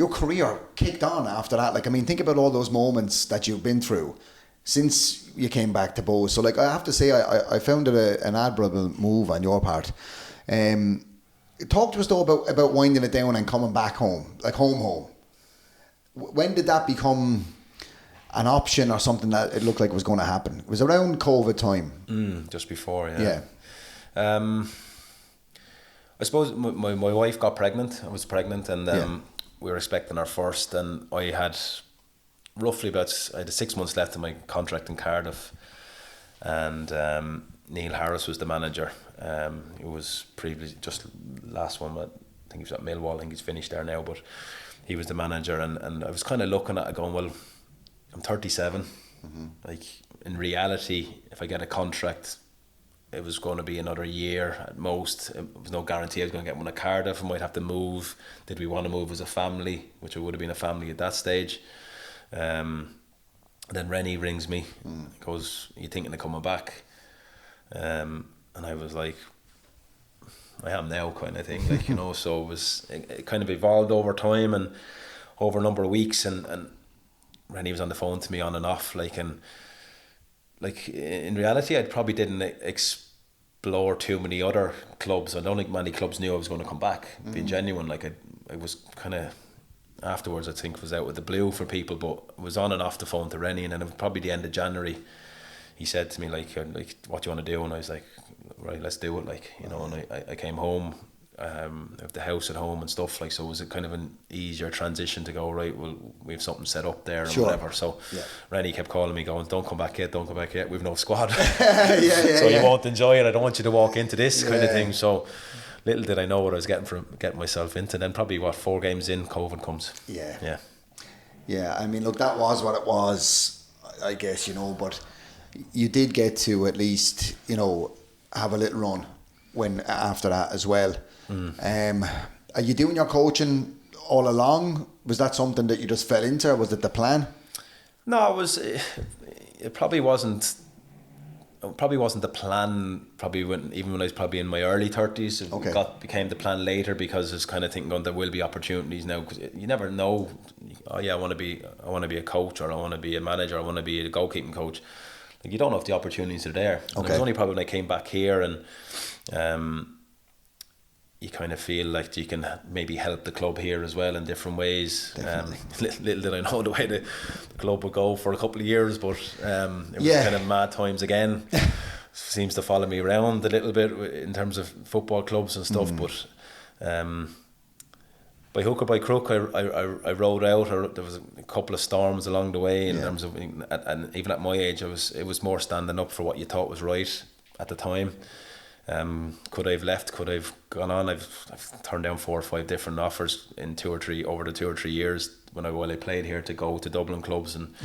career kicked on after that. Like, I mean, think about all those moments that you've been through since you came back to Bohs. So like, I have to say, I found it an admirable move on your part. Talk to us though about winding it down and coming back home, like home. When did that become an option or something that it looked like was going to happen? It was around COVID time. Just before, yeah. I suppose my wife got pregnant. I was pregnant, and we were expecting our first, and I had I had 6 months left in my contract in Cardiff, and Neil Harris was the manager. He was previously just last one. I think he was at Millwall. I think he's finished there now, but he was the manager, and I was kind of looking at it going, well, I'm 37. Like, in reality, if I get a contract, it was going to be another year at most. There was no guarantee I was going to get one at Cardiff. I might have to move. Did we want to move as a family, which it would have been a family at that stage? Then Rennie rings me, goes, "Are you thinking of coming back?" And I was like, I am now, kind of thing, like, you know. So it kind of evolved over time and over a number of weeks, and Rennie was on the phone to me on and off, like, and like in reality I probably didn't explore too many other clubs. I don't think many clubs knew I was going to come back, being genuine. Like, I was kind of, afterwards I think was out with the blue for people, but I was on and off the phone to Rennie, and then it was probably the end of January he said to me, like, what do you want to do? And I was like, right, let's do it, like, you know. And I came home, I have the house at home and stuff, like, so it was a kind of an easier transition to go, right, well, we have something set up there and whatever. So Rennie kept calling me going, don't come back yet, we've no squad. You won't enjoy it, I don't want you to walk into this kind of thing. So little did I know what I was getting myself into. Then probably 4 games in, COVID comes. I mean, look, that was what it was, I guess, you know, but you did get to at least, you know, have a little run after that as well. Are you doing your coaching all along? Was that something that you just fell into, or was it the plan? No, it probably wasn't. It probably wasn't the plan. Probably even when I was probably in my early 30s, it became the plan later, because I was kind of thinking, there will be opportunities now, because you never know. Oh yeah, I want to be a coach, or I want to be a manager, I want to be a goalkeeping coach. Like, you don't know if the opportunities are there. And it was only probably when I came back here, and you kind of feel like you can maybe help the club here as well in different ways. Little did I know the way the club would go for a couple of years, but it was kind of mad times again. Seems to follow me around a little bit in terms of football clubs and stuff, but by hook or by crook, I rode out. There was a couple of storms along the way in terms of, and even at my age, it was more standing up for what you thought was right at the time. Could I have left? Could I have gone on? I've turned down 4 or 5 different offers in 2 or 3 years while I played here, to go to Dublin clubs, and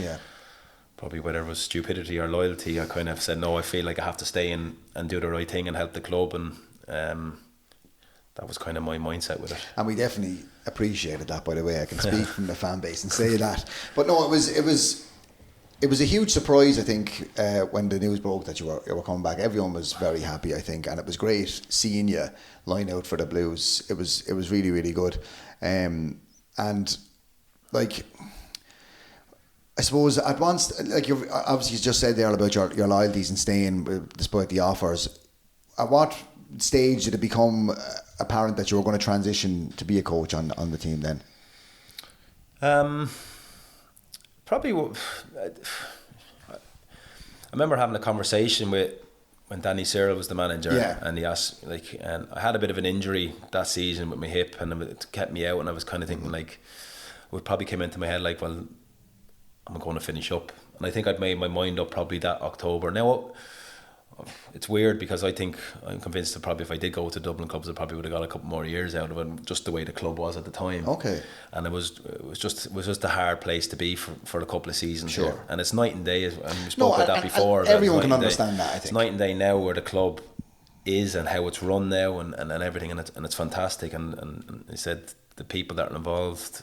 probably whether it was stupidity or loyalty, I kind of said no. I feel like I have to stay in and do the right thing and help the club, and that was kind of my mindset with it. And we definitely appreciated that, by the way. I can speak from the fan base and say that. But no, it was a huge surprise, I think, when the news broke that you were coming back. Everyone was very happy, I think, and it was great seeing you line out for the Blues. It was really, really good. And like, I suppose at once, like, you've obviously just said there about your loyalties and staying despite the offers. At what stage did it become apparent that you were going to transition to be a coach on the team then? Probably, I remember having a conversation when Danny Searle was the manager, and he asked, like, and I had a bit of an injury that season with my hip, and it kept me out, and I was kind of thinking, like, it probably came into my head, like, well, I'm going to finish up, and I think I'd made my mind up probably that October. Now, it's weird, because I'm convinced that probably if I did go to Dublin clubs, I probably would have got a couple more years out of it, just the way the club was at the time. And it was just a hard place to be for a couple of seasons here. And it's night and day, and we spoke about that before. Everyone can understand that, I think. It's night and day now where the club is and how it's run now, and everything, and it's fantastic. And I said the people that are involved,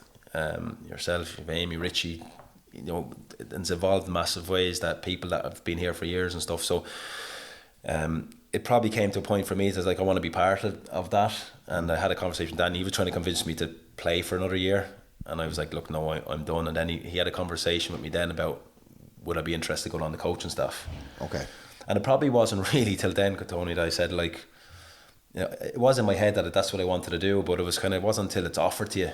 yourself, Amy, Richie, you know, it's evolved in massive ways, that people that have been here for years and stuff. So it probably came to a point for me that like I want to be part of that. And I had a conversation with Dan. He was trying to convince me to play for another year, and I was like, look, no, I'm done. And then he had a conversation with me then about would I be interested going on the coaching staff. Okay. And it probably wasn't really till then, Tony, that I said, like, you know, it was in my head that that's what I wanted to do, but it wasn't until it's offered to you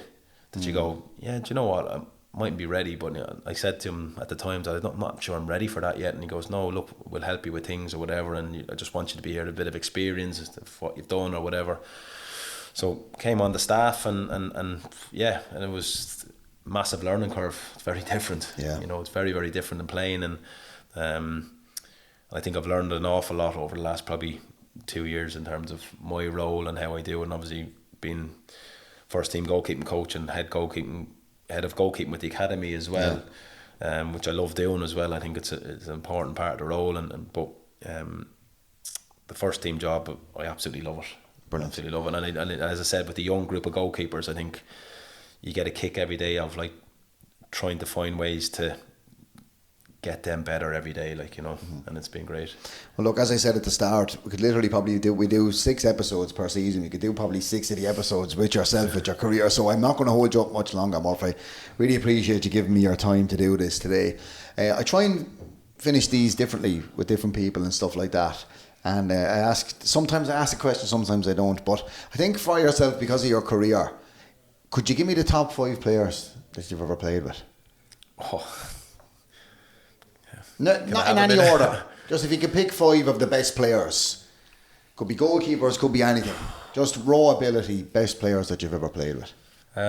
that you go, yeah, do you know what, I mightn't be ready. But you know, I said to him at the time that I'm not sure I'm ready for that yet, and he goes, no, look, we'll help you with things or whatever, and I just want you to be here, a bit of experience of what you've done or whatever. So came on the staff, and yeah, and it was massive learning curve. It's very different. Yeah. You know, it's very, very different than playing, and I think I've learned an awful lot over the last probably 2 years in terms of my role and how I do it, and obviously being first team goalkeeping coach and head of goalkeeping with the academy as well, which I love doing as well. I think it's an important part of the role, but the first team job, I absolutely love it. Brilliant. Absolutely love it. And as I said, with the young group of goalkeepers, I think you get a kick every day of like trying to find ways to get them better every day, like, you know, and it's been great. Well, look, as I said at the start, we could literally probably do 6 episodes per season. You could do probably 6 of the episodes with yourself, with your career. So I'm not going to hold you up much longer, Murphy. Really appreciate you giving me your time to do this today. I try and finish these differently with different people and stuff like that. And sometimes I ask a question, sometimes I don't. But I think for yourself, because of your career, could you give me the top 5 players that you've ever played with? Oh. Not in any order. Just if you could pick 5 of the best players. Could be goalkeepers, could be anything. Just raw ability, best players that you've ever played with. I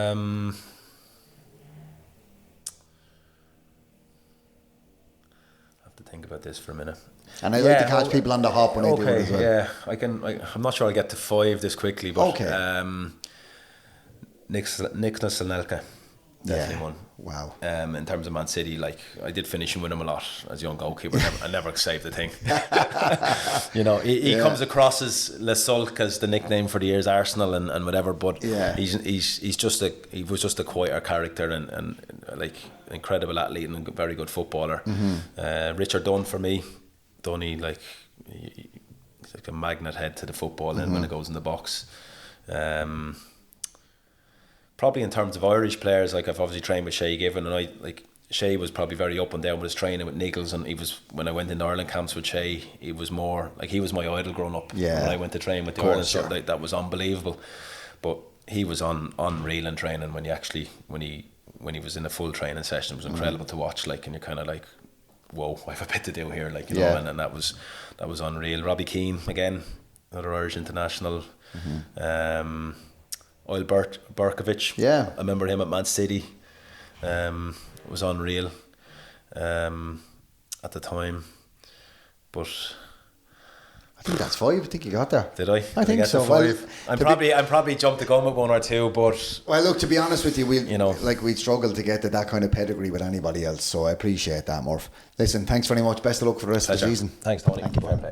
have to think about this for a minute. And I like to catch people on the hop when they do it as well. Yeah, I'm not sure I'll get to 5 this quickly, but Nicholas Anelka, definitely one. Wow. In terms of Man City, like, I did finishing with him a lot as a young goalkeeper. I never saved the thing. You know, he comes across as Le Sulk, as the nickname for the years Arsenal and whatever, but he was just a quieter character and like incredible athlete and a very good footballer. Richard Dunn for me. Dunny, like, he's like a magnet head to the football and when it goes in the box. Probably in terms of Irish players, like, I've obviously trained with Shay Given, and Shay was probably very up and down with his training with Nichols, and when I went into Ireland camps with Shay, he was more like, he was my idol growing up. When I went to train with the Ireland, so that was unbelievable. But he was unreal in training when he was in a full training session. It was incredible to watch, like, and you're kind of like, whoa, I have a bit to do here, like, you know, and that was unreal. Robbie Keane, again, another Irish international. Oil Berkovic, I remember him at Man City. It was unreal at the time, but I think that's 5. I think you got there. Did I? I think so. 5. I'm probably jumped the gun with 1 or 2, but well, look, to be honest with you, we'd struggle to get to that kind of pedigree with anybody else. So I appreciate that, Murph. Listen, thanks very much. Best of luck for the rest of the season. Thanks, Tony. Thank you.